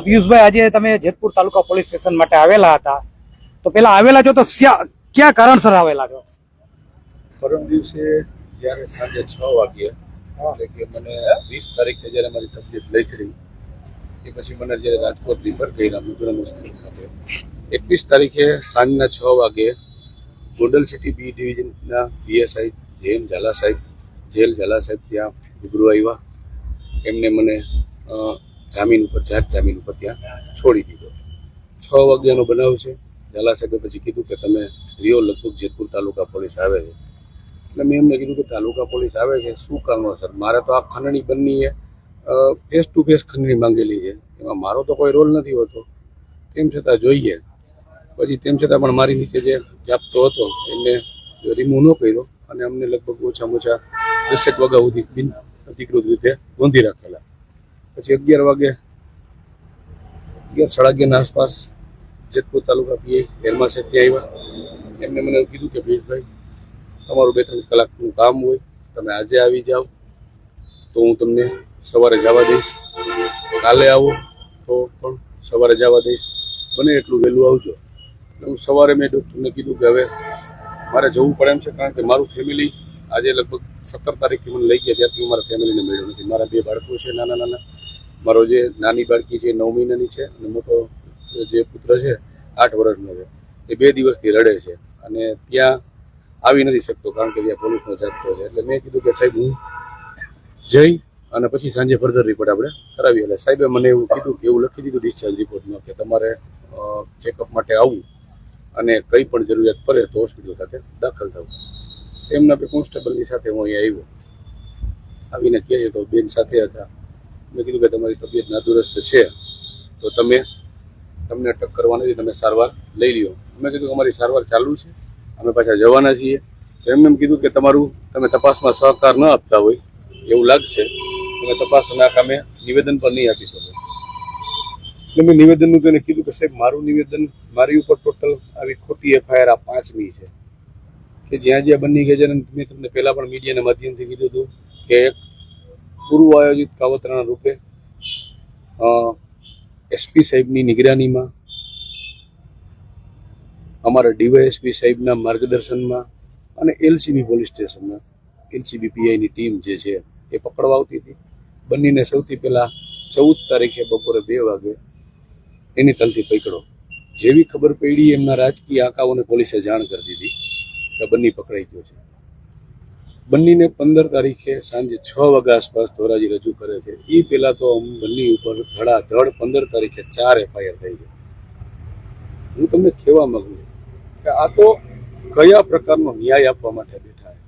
પિયુષભાઈ, આજે તમે જેતપુર તાલુકા police station માટે આવેલા હતા, તો પેલા આવેલા છો તો ક્યાં કારણસર આવેલા છો? પરમ દિવસે જ્યારે સાંજે 6 વાગ્યે એટલે કે મને 20 તારીખે જ્યારે મારી તબિયત લથડી એ પછી મને જ્યારે રાજકોટ રિફર કર્યા મુદ્રા હોસ્પિટલ ખાતે 21 તારીખે સાંજના 6 વાગે ગોંડલ સિટી બી ડિવિઝનના પીએસઆઈ જેલ ઝાલા સાહેબ ત્યાં રૂબરૂ આવ્યા. એમને મને જામીન ઉપર ત્યાં છોડી દીધો. 6 વાગ્યાનો બનાવ છે. ઝાલા સાહેબે પછી કીધું કે તમે રિયો લગભગ જેતપુર તાલુકા પોલીસ આવે છે. એટલે મેં એમને કીધું કે તાલુકા પોલીસ આવે છે શું કારણોસર? મારે તો આ ખંડણી બંનીએ ફેસ ટુ ફેસ ખંડણી માંગેલી છે, એમાં મારો તો કોઈ રોલ નથી હોતો. તેમ છતાં જોઈએ. પછી તેમ છતાં પણ મારી નીચે જે જાપતો હતો એમને રિમૂવ ન કર્યો અને અમને લગભગ ઓછામાં ઓછા 10 વાગ્યા સુધી બિન અધિકૃત રીતે નોંધી રાખેલા. પછી 11 વાગે 11:30 આસપાસ જેતપુર તાલુકા પીઆઈ હેરમા સાહેબ ત્યાં આવ્યા. એમને મને કીધું કે ભીષભાઈ, તમારું 2-3 કલાકનું કામ હોય, તમે આજે આવી જાઓ તો હું તમને સવારે જવા દઈશ, કાલે આવો તો પણ સવારે જવા દઈશ, બને એટલું વહેલું આવજો. હું સવારે મેં ડૉક્ટરને કીધું કે હવે મારે જવું પડે એમ છે, કારણ કે મારું ફેમિલી આજે લગભગ 17 તારીખથી મને લઈ ગયા, ત્યારથી હું મારા ફેમિલીને મળ્યો નથી. મારા 2 બાળકો છે નાના. મારો જે નાની બાળકી છે 9 મહિનાની છે અને મોટો જે પુત્ર છે 8 વર્ષનો છે, એ 2 દિવસથી રડે છે અને ત્યાં આવી નથી શકતો કારણ કે ત્યાં પોલીસનો જાપ્તો છે. એટલે મેં કીધું કે સાહેબ હું જઈ અને પછી સાંજે ફર્ધર રિપોર્ટ આપણે કરાવીએ. એટલે સાહેબે મને એવું કીધું કે એવું લખી દીધું ડિસ્ચાર્જ રિપોર્ટમાં કે તમારે ચેકઅપ માટે આવવું અને કંઈ પણ જરૂરિયાત પડે તો હોસ્પિટલ ખાતે દાખલ થવું. એમના બે કોન્સ્ટેબલની સાથે હું અહીંયા આવ્યો. આવીને કહે છે તો બેન સાથે હતા. મેં કીધું કે તમારી તબિયત નાદુરસ્ત છે તો તમને અટક કરવા નથી, તમે સારવાર લઈ લ્યો. મેં કીધું અમારી સારવાર ચાલુ છે, અમે પાછા જવાના છીએ. તો એમને એમ કીધું કે તમે તપાસમાં સહકાર ન આપતા હોય એવું લાગશે, તમે તપાસના કામે નિવેદન પણ નહીં આપી શકો. એટલે મેં નિવેદનનું તેને કીધું કે સાહેબ મારું નિવેદન, મારી ઉપર ટોટલ આવી ખોટી એફઆઈઆર આ 5મી છે કે જ્યાં બની ગઈ છે. મેં તમને પહેલાં પણ મીડિયાના માધ્યમથી કીધું હતું કે એક પૂર્વ આયોજિત કાવતરાના રૂપે એસપી સાહેબની નિગરાનીમાં, અમારા ડીવાયએસપી સાહેબના માર્ગદર્શનમાં અને એલસીબી પોલીસ સ્ટેશનમાં એલસીબી પીઆઈની ટીમ જે છે એ પકડવા આવતી હતી. બંનેને સૌથી પહેલાં 14 તારીખે બપોરે 2 વાગે એની તલથી પકડો. જેવી ખબર પડી એમના રાજકીય આંકાઓને પોલીસે જાણ કરી દીધી કે બંને પકડાઈ ગયો છે. બંનેને 15 તારીખે સાંજે 6 વાગ્યા આસપાસ ધોરાજી રજૂ કરે છે. એ પહેલાં તો બંને ઉપર ધડાધડ 15 તારીખે 4 એફઆઈઆર થઈ ગઈ. હું તમને કહેવા માંગુ છું કે આ તો કયા પ્રકારનો ન્યાય આપવા માટે બેઠા છે.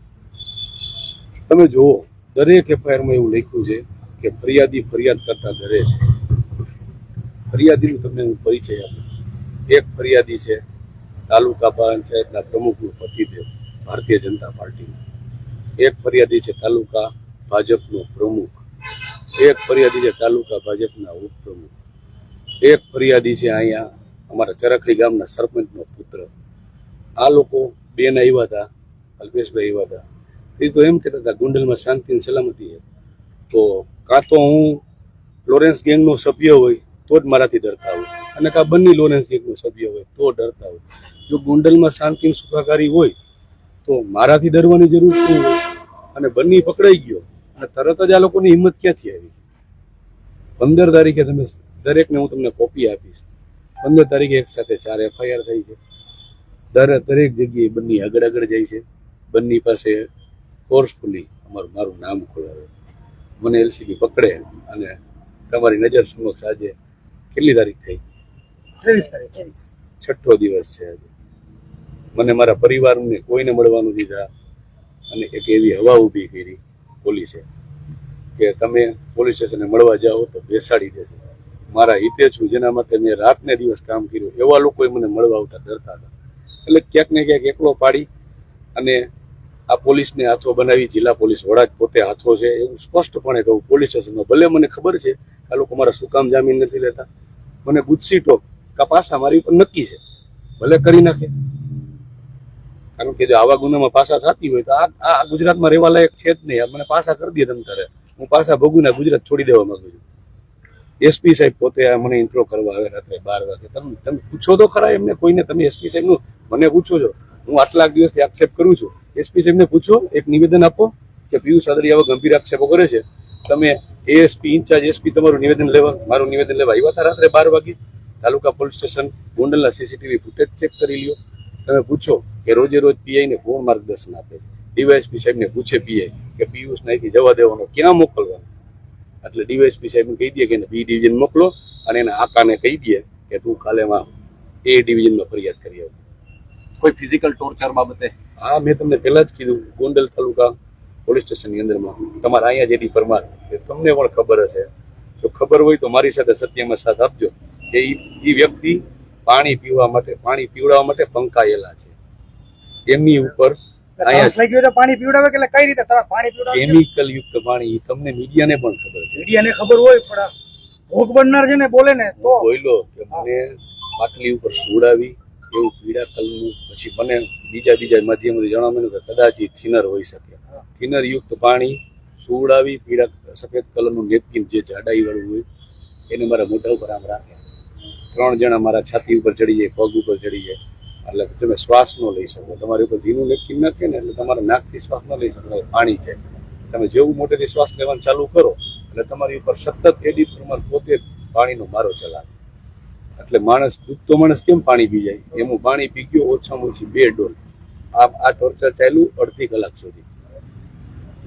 તમે જુઓ, દરેક એફઆઈઆરમાં એવું લખ્યું છે કે ફરિયાદી ફરિયાદ કરતા ડરે છે. ફરિયાદીનું તમને હું પરિચય આપું. એક ફરિયાદી છે તાલુકા પંચાયતના પ્રમુખનું પતિદેવ, ભારતીય જનતા પાર્ટીના. એક ફરિયાદી છે તાલુકા ભાજપનો પ્રમુખ. એક ફરિયાદી છે તાલુકા ભાજપના ઉપપ્રમુખ. એક ફરિયાદી છે અહીંયા અમારા ચરખડી ગામના સરપંચનો પુત્ર. આ લોકો બેન આવ્યા હતા, અલ્પેશભાઈ આવ્યા હતા. એ તો એમ કહેતા હતા ગોંડલમાં શાંતિ અને સલામતી છે, તો કાં તો હું લોરેન્સ ગેંગનો સભ્ય હોય તો જ મારાથી ડરતા હોય, અને કાં બંને લોરેન્સ ગેંગનો સભ્ય હોય તો ડરતા હોય. જો ગોંડલમાં શાંતિ સુખાકારી હોય તો મારાથી ડરવાની જરૂર શું હોય? અને બંને પકડાઈ ગયો અને તરત જ આ લોકોની હિંમત ક્યાંથી આવી? 15 તારીખે તમે દરેકને હું તમને કોપી આપીશ. 15 તારીખે એક સાથે 4 એફઆઈઆર થઈ છે. દરેક જગ્યાએ બંને આગળ જાય છે. બંને પાસે ફોર્સફુલી મારું નામ ખોલાવે, મને એલસીબી પકડે અને તમારી નજર સમક્ષ આજે કેટલી તારીખ થઈ? 23 તારીખ. 6ઠ્ઠો દિવસ છે આજે. મને મારા પરિવારને કોઈને મળવાનું દીધા અને એક એવી હવા ઊભી કરી પોલીસે કે તમે પોલીસ સ્ટેશને મળવા જાઓ તો બેસાડી દેશે. મારા હિતે છું, જેના માટે મેં રાતને દિવસ કામ કર્યું, એવા લોકોએ મને મળવા આવતા ડરતા હતા. એટલે ક્યાંક ને ક્યાંક એકલો પાડી અને આ પોલીસને હાથો બનાવી જિલ્લા પોલીસ વડા જ પોતે હાથો છે એવું સ્પષ્ટપણે કહું પોલીસ સ્ટેશનમાં. ભલે મને ખબર છે આ લોકો મારા શું કામ જામીન નથી લેતા, મને ગુસ્સી ટોક કા પાસા મારી ઉપર નક્કી છે, ભલે કરી નાખે. કારણ કે જો આવા ગુનામાં પાસા થતી હોય તો આ ગુજરાતમાં રહેવા લાયક છે જ નહીં. મને પાસા કરી દે તમ તારે, હું પાસા ભોગવીને ગુજરાત છોડી દેવા માંગુ છું. એસપી સાહેબ પોતે આ મને ઇન્ટ્રો કરવા આવે રાત્રે 12 વાગે. તમે પૂછો તો ખરા એમને, કોઈને તમે એસપી સાહેબ નું મને પૂછો છો, હું આટલા દિવસથી આક્ષેપ કરું છું, એસપી સાહેબને પૂછો, એક નિવેદન આપો કે પિયુષ રાદડિયા આવા ગંભીર આક્ષેપો કરે છે, તમે એએસપી ઇન્ચાર્જ એસપી તમારું નિવેદન લેવા, મારું નિવેદન લેવા આવ્યા હતા રાત્રે 12 વાગે તાલુકા પોલીસ સ્ટેશન ગોંડલના સીસીટીવી ફૂટેજ ચેક કરી લ્યો. તમે પૂછો કે રોજે રોજ પીઆઈ ને કોણ માર્ગદર્શન આપે, ડીવાયએસપી સાહેબને પૂછે પીઆઈ કે પિયુષ નાઈથી જવા દેવાનો, ક્યાં મોકલવાનો, એટલે ડીવાયએસપી સાહેબને કહી દે કે બી ડિવિઝન મોકલો અને એના આકાને કહી દે કે તું કાલેમાં એ ડિવિઝનમાં ફરિયાદ કરી આવ. કોઈ ફિઝિકલ ટોર્ચર બાબતે? હા, મેં તમને પહેલા જ કીધું, ગોંડલ તાલુકા પોલીસ સ્ટેશનની અંદરમાં તમારા અહીંયા જેડી પરમાર, તમને પણ ખબર હશે, જો ખબર હોય તો મારી સાથે સત્યમાં સાથ આપજો કે એ વ્યક્તિ પાણી પીવડાવવા માટે પંકાયેલા છે, એમની ઉપર તરસ લાગી હોય તો પાણી પીવડાવે કે કઈ રીતે તમે પાણી પીવડાવો? કેમિકલ યુક્ત પાણી, ઈ તમને મીડિયાને પણ ખબર છે. મીડિયાને ખબર હોય પણ ભોગ બનનાર છે ને બોલે ને તો બોલ્યો કે મને પાટલી ઉપર સુવડાવી એવું પીળા કલરનું, પછી મને બીજા માધ્યમથી જાણવા મળ્યું કે કદાચ એ થિનર હોઈ શકે, થિનર યુક્ત પાણી સુવડાવી પીળા સફેદ કલરનું નેપકિન જે જાડાઈ વાળું હોય એને મારા મોઢા ઉપર આમ રાખે, 3 જણા મારા છાતી ઉપર ચડી જાય, પગ ઉપર ચડી જાય, એટલે તમે શ્વાસ ન લઈ શકો, તમારી ઉપર ધીનું નેપકિન નાખે ને એટલે તમારા નાકથી શ્વાસ ન લઈ શકો, પાણી છે, તમે જેવું મોટેથી શ્વાસ લેવાનું ચાલુ કરો એટલે તમારી ઉપર સતત એડિટ પ્રમાણ પોતે પાણીનો મારો ચલાવે, એટલે માણસ ડૂબતો માણસ કેમ પાણી પી જાય એમ પાણી પી ગયો, ઓછામાં ઓછી 2 ડોલ. આ ટોર્ચર ચાલ્યું અડધી કલાક સુધી.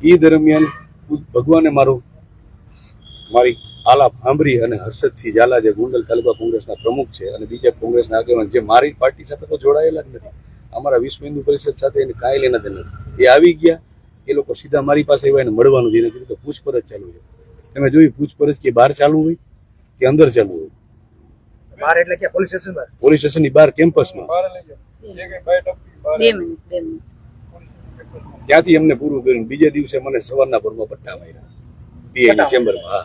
એ દરમિયાન ભગવાને મારી આલાપ સાંભળી અને હર્ષદસિંહ ઝાલા જે ગોંડલ તાલુકા કોંગ્રેસના પ્રમુખ છે અને બીજા કોંગ્રેસના આગેવાન જે મારી પાર્ટી સાથે તો જોડાયેલા જ નથી, અમારા વિશ્વ હિન્દુ પરિષદ સાથે એને કાંઈ લેના દેના નથી, એ આવી ગયા, એ લોકો સીધા મારી પાસે આવ્યા, એને મળવાનું જેને કીધું તો પૂછપરછ ચાલુ છે. તમે જોયું પૂછપરછ કે બહાર ચાલુ હોય કે અંદર ચાલુ હોય? બહાર એટલે કે પોલીસ સ્ટેશન બહાર, પોલીસ સ્ટેશનની બહાર કેમ્પસમાં. 2 મિનિટ. ત્યાંથી અમને પૂરું કર્યું, બીજે દિવસે મને સવારના પરમાં પટ્ટા માર્યા પીઆઈની ચેમ્બરમાં. હા,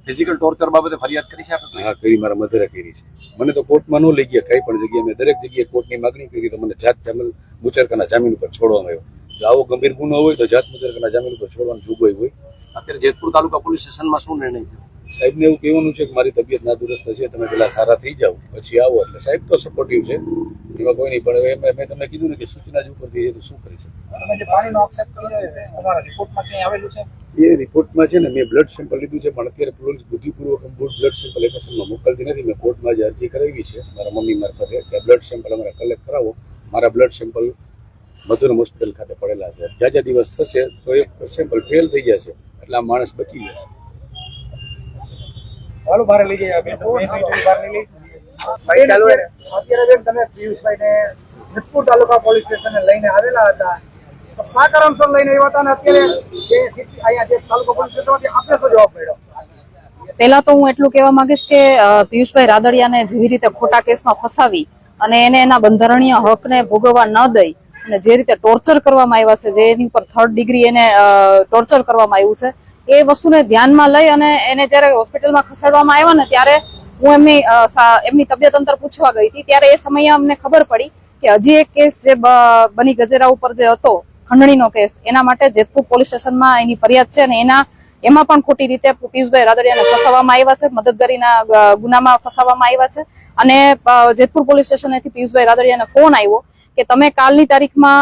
ફિઝિકલ ટોર્ચર બાબતે ફરિયાદ કરી છે આપણે? હા કરી, મારા મધરે કરી છે. મને તો કોર્ટમાં ન લઈ ગયા, કઈ પણ જગ્યાએ મેં દરેક જગ્યાએ કોર્ટની માગણી કરી તો મને જાત મુચરકાના જામીન ઉપર છોડવામાં આવ્યો. આવો ગંભીર ગુનો હોય તો જાત મુચરકાના જામીન ઉપર છોડવાની જોગવાઈ હોય. અત્યારે જેતપુર તાલુકા પોલીસ સ્ટેશનમાં શું નિર્ણય થયો? સાહેબને એવું કહેવાનું છે કે મારી તબિયત નાદુરસ્ત છે, તમે પેલા સારા થઈ જાઓ પછી આવો, એટલે સાહેબ તો સપોર્ટિવ છે, એમાં કોઈ નહીં, પણ હવે મેં તમને કીધું ને કે સૂચના જ ઉપરથી એ તો શું કરી શકે. તમે જે પાણીનો આક્ષેપ કર્યો છે તમારા રિપોર્ટમાં ક્યાંય આવેલું છે? એ રિપોર્ટમાં છે ને, મેં બ્લડ સેમ્પલ લીધું છે, પણ અત્યારે પોલીસ બુદ્ધિપૂર્વક બ્લડ સેમ્પલ એપ્લિકેશનમાં મોકલતી નથી. મેં કોર્ટમાં જે અરજી કરાવી છે મારા મમ્મી મારફતે કે બ્લડ સેમ્પલ અમારે કલેક્ટ કરાવો. મારા બ્લડ સેમ્પલ મધુરમ હોસ્પિટલ ખાતે પડેલા છે, જ્યાં દિવસ થશે તો એક સેમ્પલ ફેલ થઈ જશે એટલે આ માણસ બચી જશે. ચાલો બહાર લઈ જઈએ, બહાર લઈ લઈએ. અત્યારે બેન તમે પિયુષભાઈને જેતપુર તાલુકા પોલીસ સ્ટેશને લઈને આવેલા હતા, તો શા કારણસર લઈને આવ્યા હતા અને અત્યારે અહીંયા જે તાલુકા પોલીસ સ્ટેશનમાંથી આપને શું જવાબ મળ્યો? પહેલા તો હું એટલું કહેવા માંગીશ કે પિયુષભાઈ રાદડિયાને જેવી રીતે ખોટા કેસમાં ફસાવી અને એને એના બંધારણીય હકને ભોગવવા ન દઈ અને જે રીતે ટોર્ચર કરવામાં આવ્યા છે, જે એની ઉપર 3rd ડિગ્રી એને ટોર્ચર કરવામાં આવ્યું છે, એ વસ્તુને ધ્યાનમાં લઈ અને એને જયારે હોસ્પિટલમાં ખસેડવામાં આવ્યા ને ત્યારે હું એમની તબિયત અંતર પૂછવા ગઈ હતી, ત્યારે એ સમયે અમને ખબર પડી કે હજી એક કેસ જે બની ગજેરા ઉપર જે હતો ખંડણીનો કેસ, એના માટે જેતપુર પોલીસ સ્ટેશનમાં એની ફરિયાદ છે અને એમાં પણ ખોટી રીતે પિયુષભાઈ રાદડિયાને ફસાવવામાં આવ્યા છે, મદદગારીના ગુનામાં ફસાવવામાં આવ્યા છે. અને જેતપુર પોલીસ સ્ટેશનેથી પિયુષભાઈ રાદડિયાને ફોન આવ્યો કે તમે કાલની તારીખમાં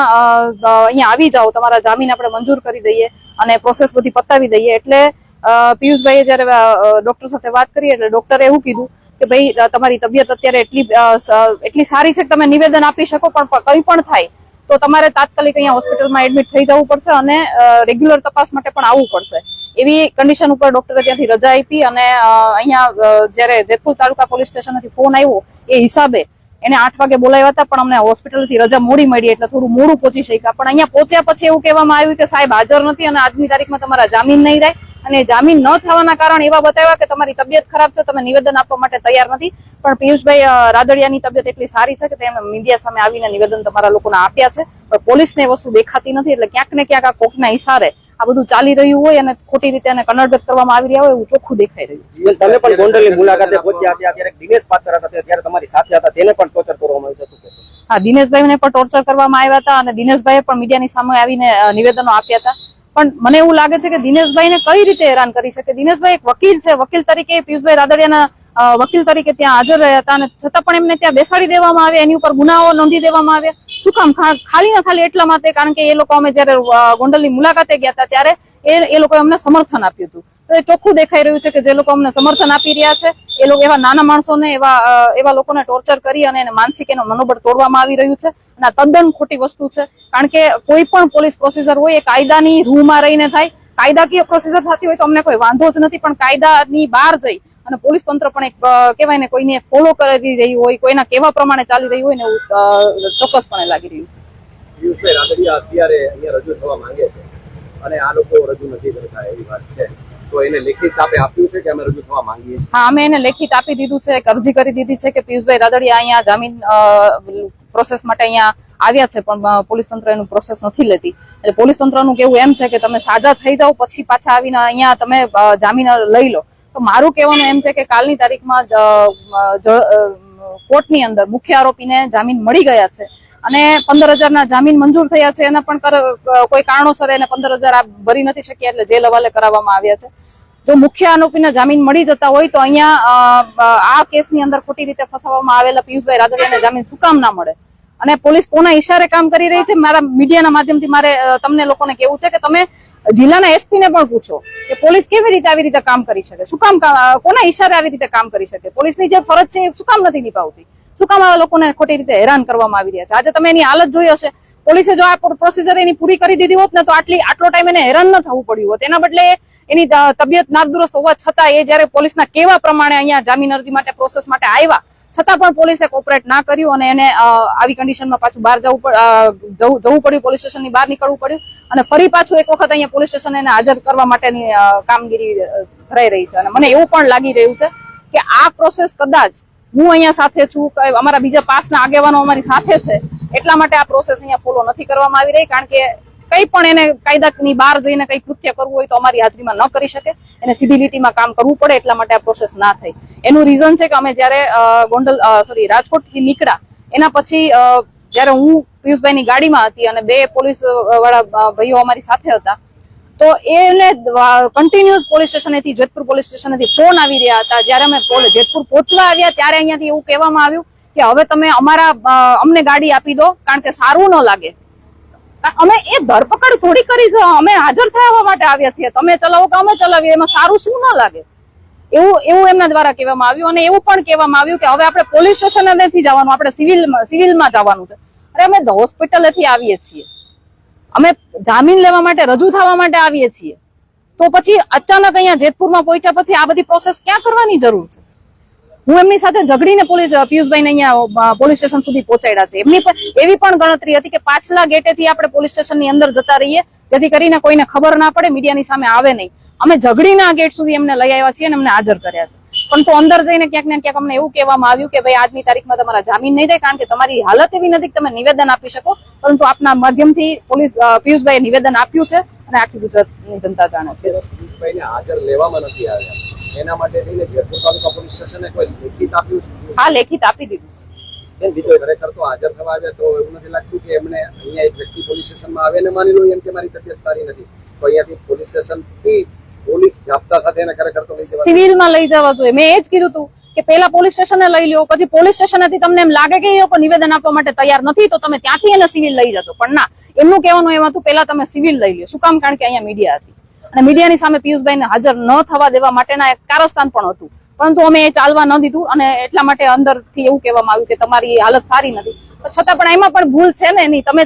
અહીંયા આવી જાઓ, તમારા જામીન આપણે મંજૂર કરી દઈએ અને પ્રોસેસ બધી પતાવી દઈએ. એટલે પિયુષભાઈએ જયારે ડોક્ટર સાથે વાત કરી એટલે ડોક્ટરે એવું કીધું કે ભાઈ તમારી તબિયત અત્યારે એટલી સારી છે કે તમે નિવેદન આપી શકો, પણ કંઈ પણ થાય તો તમારે તાત્કાલિક અહીંયા હોસ્પિટલમાં એડમિટ થઈ જવું પડશે અને રેગ્યુલર તપાસ માટે પણ આવવું પડશે. એવી કન્ડિશન ઉપર ડોક્ટરે ત્યાંથી રજા આપી અને અહીંયા જયારે જેતપુર તાલુકા પોલીસ સ્ટેશનથી ફોન આવ્યો એ હિસાબે એને 8 વાગે બોલાવ્યા હતા, પણ અમને હોસ્પિટલથી રજા મોડી મળી એટલે થોડું મોડું પહોંચી શક્યા. પણ અહીંયા પહોંચ્યા પછી એવું કહેવામાં આવ્યું કે સાહેબ હાજર નથી અને આજની તારીખમાં તમારા જામીન નહીં રહે, અને જામીન ન થવાના કારણ એવા બતાવ્યા કે તમારી તબિયત ખરાબ છે, તમે નિવેદન આપવા માટે તૈયાર નથી. પણ પિયુષભાઈ રાદડિયાની તબિયત એટલી સારી છે કે તેમણે મીડિયા સામે આવીને નિવેદન તમારા લોકોને આપ્યા છે, પણ પોલીસને એ વસ્તુ દેખાતી નથી. એટલે ક્યાંક ને ક્યાંક આ કોકના ઇશારે આ બધું ચાલી રહ્યું હોય અને ખોટી રીતે એને કન્નડગત કરવામાં આવી રહ્યા હોય એવું ચોખ્ખું દેખાઈ રહ્યું છે. તમે પણ ગોંડલની મુલાકાતે પહોંચ્યા હતા, ત્યારે દિનેશ પાત્ર હતા ત્યારે તમારી સાથે હતા, તેને પણ ટોર્ચર કરવામાં આવ્યું, શું કહેશો? હા, દિનેશભાઈને પણ ટોર્ચર કરવામાં આવ્યા હતા અને દિનેશભાઈએ પણ મીડિયાની સામે આવીને નિવેદનો આપ્યા હતા, પણ મને એવું લાગે છે કે દિનેશભાઈને કઈ રીતે હેરાન કરી શકે. દિનેશભાઈ એક વકીલ છે, વકીલ તરીકે પિયુષભાઈ રાદડિયાના વકીલ તરીકે ત્યાં હાજર રહ્યા હતા અને છતાં પણ એમને ત્યાં બેસાડી દેવામાં આવ્યા, એની ઉપર ગુનાઓ નોંધી દેવામાં આવ્યા. શું કામ? ખાલી ને ખાલી એટલા માટે કારણ કે એ લોકો અમે જયારે ગોંડલની મુલાકાતે ગયા હતા ત્યારે એ લોકોએ અમને સમર્થન આપ્યું હતું. તો એ ચોખ્ખું દેખાઈ રહ્યું છે કે જે લોકો અમને સમર્થન આપી રહ્યા છે એ લોકો એવા નાના માણસોને એવા લોકોને ટોર્ચર કરી અને એને માનસિક એનું મનોબળ તોડવામાં આવી રહ્યું છે અને આ તદ્દન ખોટી વસ્તુ છે. કારણ કે કોઈ પણ પોલીસ પ્રોસિજર હોય એ કાયદાની રૂમાં રહીને થાય. કાયદાકીય પ્રોસિજર થતી હોય તો અમને કોઈ વાંધો જ નથી, પણ કાયદાની બહાર જઈ અને પોલીસ તંત્ર પણ એક કહેવાય ને કોઈને ફોલો કરી રહી હોય, કોઈના કેવા પ્રમાણે ચાલી રહી હોય ને એવું ચોક્કસપણે લાગી રહ્યું છે. પિયુષભાઈ રાદડિયા અત્યારે અહીંયા રજૂ થવા માંગે છે અને આ લોકો રજૂ નથી કરતા એવી વાત છે, તો એને લેખિત આપે આપ્યું છે કે અમે રજૂ થવા માંગીએ છીએ? હા, અમે એને લેખિત આપી દીધું છે, એક અરજી કરી દીધી છે કે પિયુષભાઈ રાદડિયા અહીંયા જામીન પ્રોસેસ માટે અહીંયા આવ્યા છે પણ પોલીસ તંત્ર એનું પ્રોસેસ નથી લેતી. એટલે પોલીસ તંત્રનું કેવું એમ છે કે તમે સાજા થઈ જાઓ પછી પાછા આવીને અહીંયા તમે જામીન લઈ લો. તો મારું કહેવાનું એમ છે કે કાલની તારીખમાં કોર્ટની અંદર મુખ્ય આરોપીને જામીન મળી ગયા છે અને 15,000 જામીન મંજૂર થયા છે. એના પણ કોઈ કારણોસર એને 15,000 ભરી નથી શક્યા એટલે જેલ હવાલે કરાવવામાં આવ્યા છે. જો મુખ્ય આરોપીને જામીન મળી જતા હોય તો અહીંયા આ કેસની અંદર ખોટી રીતે ફસાવવામાં આવેલા પિયુષભાઈ રાદડિયાને જામીન શું કામ ના મળે? અને પોલીસ કોના ઈશારે કામ કરી રહી છે? મારા મીડિયાના માધ્યમથી મારે તમને લોકોને કેવું છે કે તમે જિલ્લાના એસપી ને પણ પૂછો કે પોલીસ કેવી રીતે આવી રીતે કામ કરી શકે, શું કામ કોના ઈશારે આવી રીતે કામ કરી શકે? પોલીસની જે ફરજ છે એ શું કામ નથી નિભાવતી? શું કામ આવા લોકોને ખોટી રીતે હેરાન કરવામાં આવી રહ્યા છે? આજે તમે એની હાલત જોઈ હશે. પોલીસે જો આ પ્રોસિજર એની પૂરી કરી દીધી હોત ને તો આટલો ટાઈમ એને હેરાન ન થવું પડ્યું હોત. એના બદલે એની તબિયત નાદુરસ્ત હોવા છતાં એ જયારે પોલીસના કેવા પ્રમાણે અહીંયા જામીન અરજી માટે પ્રોસેસ માટે આવ્યા છતાં પણ પોલીસે કોઓપરેટ ના કર્યું અને એને આવી કન્ડિશનમાં પાછું બહાર જવું પડ્યું, પોલીસ સ્ટેશનની બહાર નીકળવું પડ્યું અને ફરી પાછું એક વખત અહીંયા પોલીસ સ્ટેશન એને હાજર કરવા માટેની કામગીરી કરાઈ રહી છે. અને મને એવું પણ લાગી રહ્યું છે કે આ પ્રોસેસ કદાચ હું અહીંયા સાથે છું, અમારા બીજા પાસના આગેવાનો અમારી સાથે છે એટલા માટે આ પ્રોસેસ અહીંયા ફોલો નથી કરવામાં આવી રહી. કારણ કે કઈ પણ એને કાયદાની બહાર જઈને કઈ કૃત્ય કરવું હોય તો અમારી હાજરીમાં ન કરી શકે, એને સીધી લીટીમાં કામ કરવું પડે એટલા માટે આ પ્રોસેસ ના થઈ. એનું રીઝન છે કે અમે જયારે રાજકોટથી નીકળ્યા એના પછી જયારે હું પિયુષભાઈની ગાડીમાં હતી અને 2 પોલીસ વાળા ભાઈઓ અમારી સાથે હતા તો એને કન્ટિન્યુઅસ પોલીસ સ્ટેશનેથી જેતપુર પોલીસ સ્ટેશનેથી ફોન આવી રહ્યા હતા. જયારે અમે જેતપુર પહોંચવા આવ્યા ત્યારે અહીંયાથી એવું કહેવામાં આવ્યું કે હવે તમે અમને ગાડી આપી દો કારણ કે સારું ન લાગે. અમે એ ધરપકડ થોડી કરી છે, અમે હાજર થવા માટે આવ્યા છીએ. તમે ચલાવો કે અમે ચલાવીએ એમાં સારું શું ન લાગે એવું એમના દ્વારા કહેવામાં આવ્યું. અને એવું પણ કહેવામાં આવ્યું કે હવે આપણે પોલીસ સ્ટેશન નથી જવાનું, આપણે સિવિલમાં જવાનું છે. અરે અમે હોસ્પિટલેથી આવીએ છીએ, અમે જામીન લેવા માટે રજૂ થવા માટે આવીએ છીએ, તો પછી અચાનક અહીંયા જેતપુરમાં પહોંચ્યા પછી આ બધી પ્રોસેસ ક્યાં કરવાની જરૂર છે? હું એમની સાથે ઝઘડીને પિયુષભાઈને અહીંયા પોલીસ સ્ટેશન સુધી પહોંચાડ્યા છે. એમની એવી પણ ગણતરી હતી કે પાછલા ગેટેથી આપણે પોલીસ સ્ટેશનની અંદર જતા રહીએ જેથી કરીને કોઈને ખબર ના પડે, મીડિયાની સામે આવે નહીં. અમે ઝઘડીને આ ગેટ સુધી એમને લઈ આવ્યા છીએ અને એમને હાજર કર્યા છે. પરંતુ અંદર જઈને ક્યાંક ને ક્યાંક અમને એવું કહેવામાં આવ્યું કે ભાઈ આજની તારીખમાં તમારા જામીન નહીં થાય કારણ કે તમારી હાલત એવી નથી કે તમે નિવેદન આપી શકો, પરંતુ આપના માધ્યમથી પિયુષભાઈએ નિવેદન આપ્યું છે અને આખી ગુજરાતની જનતા જાણે છે. પિયુષભાઈને હાજર લેવામાં નથી આવ્યા એના માટે થઈને જેતપુર તાલુકા પોલીસ સ્ટેશને કોઈ લેખિત આપ્યું છે? હા, લેખિત આપી દીધું છે. બીજો ખરેખર તો હાજર થવા આવ્યા તો એવું નથી લાગતું કે એમને અહીંયા એક વ્યક્તિ પોલીસ સ્ટેશનમાં આવે ને માની લો એમ કે મારી તબિયત સારી નથી તો અહીંયાથી પોલીસ સ્ટેશનથી પોલીસ જાપ્તા સાથે એને ખરેખર તો સિવિલમાં લઈ જવા જોઈએ. મેં એ જ કીધું હતું કે પહેલા પોલીસ સ્ટેશને લઈ લો, પછી પોલીસ સ્ટેશનેથી તમને એમ લાગે કે એ લોકો નિવેદન આપવા માટે તૈયાર નથી તો તમે ત્યાંથી એને સિવિલ લઈ જતો. પણ ના, એમનું કહેવાનું એમ હતું પહેલા તમે સિવિલ લઈ લો. શું કામ? કારણ કે અહીંયા મીડિયા હતી અને મીડિયાની સામે પિયુષભાઈને હાજર ન થવા દેવા માટેના એક કારસ્તાન પણ હતું. પરંતુ અમે એ ચાલવા ન દીધું અને એટલા માટે અંદરથી એવું કહેવામાં આવ્યું કે તમારી હાલત સારી નથી. છતાં પણ એમાં પણ ભૂલ છે ને એની, તમે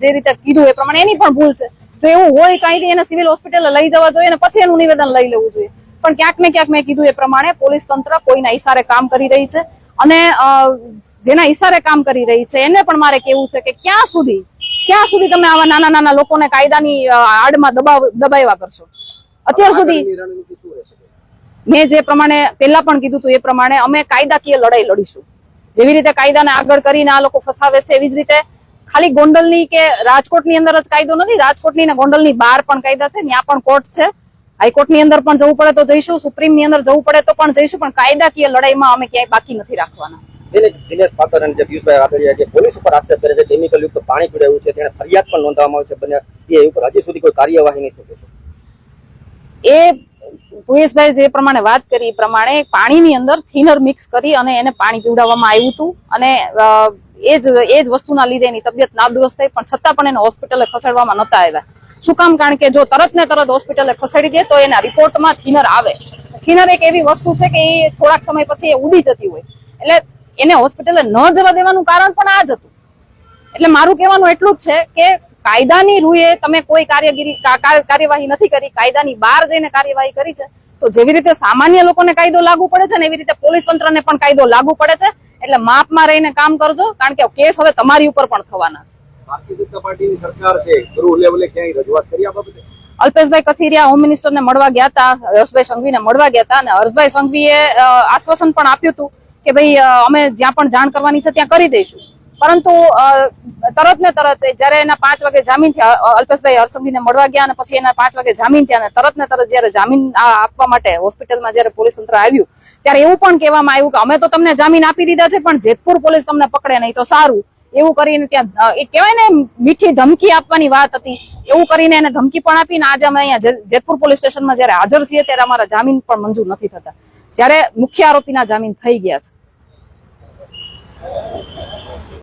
જે રીતે કીધું એ પ્રમાણે એની પણ ભૂલ છે. જો એવું હોય કઈ એને સિવિલ હોસ્પિટલે લઈ જવા જોઈએ અને પછી એનું નિવેદન લઈ લેવું જોઈએ. પણ ક્યાંક ને ક્યાંક મેં કીધું એ પ્રમાણે પોલીસ તંત્ર કોઈના ઈશારે કામ કરી રહી છે અને જેના ઈશારે કામ કરી રહી છે એને પણ મારે કેવું છે કે ક્યાં સુધી તમે આવા નાના નાના લોકોને કાયદાની આડમાં દબાવ્યા કરશો? અત્યાર સુધી મેં જે પ્રમાણે પહેલા પણ કીધું હતું એ પ્રમાણે અમે કાયદાકીય લડાઈ લડીશું. જેવી રીતે કાયદાને આગળ કરીને આ લોકો ફસાવે છે એવી જ રીતે ખાલી ગોંડલની કે રાજકોટની અંદર જ કાયદો નથી, રાજકોટની ને ગોંડલની બહાર પણ કાયદા છે, ત્યાં પણ કોર્ટ છે. હાઈકોર્ટની અંદર પણ જવું પડે તો જઈશું, સુપ્રીમની અંદર જવું પડે તો પણ જઈશું, પણ કાયદાકીય લડાઈમાં અમે ક્યાંય બાકી નથી રાખવાના. દિનેશ પાત્ર અને જે પિયુષભાઈ રાદડિયા જે પોલીસ ઉપર આક્ષેપ કરે છે કેમિકલ યુક્ત પાણી પીવડાવ્યું છે તેને ફરિયાદ પણ નોંધવામાં આવી છે બંને એ ઉપર હજી સુધી કોઈ કાર્યવાહી નહીં શકે છે. એ ભુયેશભાઈ જે પ્રમાણે વાત કરી એ પ્રમાણે પાણીની અંદર થિનર મિક્સ કરી અને એને પાણી પીવડાવવામાં આવ્યું હતું અને એ જ વસ્તુના લીધે એની તબિયત નાદુરસ્ત થઈ, પણ છતાં પણ એને હોસ્પિટલે ખસેડવામાં નતા આવ્યા. શું કામ? કારણ કે જો તરત ને તરત હોસ્પિટલે ખસેડી દે તો એના રિપોર્ટમાં થિનર આવે. થિનર એક એવી વસ્તુ છે કે એ થોડાક સમય પછી એ ઉડી જતી હોય, એટલે એને હોસ્પિટલે ન જવા દેવાનું કારણ પણ આ જ હતું. એટલે મારું કહેવાનું એટલું જ છે કે કાયદાની રૂએ તમે કોઈ કાર્યવાહી નથી કરી, કાયદાની બહાર જઈને કાર્યવાહી કરી છે. તો જેવી રીતે સામાન્ય લોકોને કાયદો લાગુ પડે છે ને એવી રીતે પોલીસ તંત્રને પણ કાયદો લાગુ પડે છે. એટલે માપમાં રહીને કામ કરજો, કારણ કે કેસ હવે તમારી ઉપર પણ થવાના છે. ભારતીય જનતા પાર્ટીની સરકાર છે, ગૃહ લેવલે ક્યાંય રજૂઆત કરી આ બાબતે? અલ્પેશભાઈ કથિરિયા હોમ મિનિસ્ટરને મળવા ગયા હતા, હર્ષભાઈ સંઘવીને મળવા ગયા હતા અને હર્ષભાઈ સંઘવીએ આશ્વાસન પણ આપ્યું હતું કે ભાઈ અમે જ્યાં પણ જાણ કરવાની છે ત્યાં કરી દઈશું. પરંતુ તરત ને તરત જયારે એના 5 વાગે જામીન થયા, અલ્પેશભાઈ હર્ષસંઘવીને મળવા ગયા અને પછી એના 5 વાગે જામીન થયા અને તરત ને તરત જયારે જામીન આપવા માટે હોસ્પિટલમાં જયારે પોલીસ તંત્ર આવ્યું ત્યારે એવું પણ કહેવામાં આવ્યું કે અમે તો તમને જામીન આપી દીધા છે, પણ જેતપુર પોલીસ તમને પકડે નહીં તો સારું. એવું કરીને ત્યાં એ કહેવાય ને મીઠી ધમકી આપવાની વાત હતી, એવું કરીને એને ધમકી પણ આપીને આજે અમે અહીંયા જેતપુર પોલીસ સ્ટેશનમાં જયારે હાજર છીએ ત્યારે અમારા જામીન પણ મંજૂર નથી થતા, જ્યારે મુખ્ય આરોપીના જામીન થઈ ગયા છે.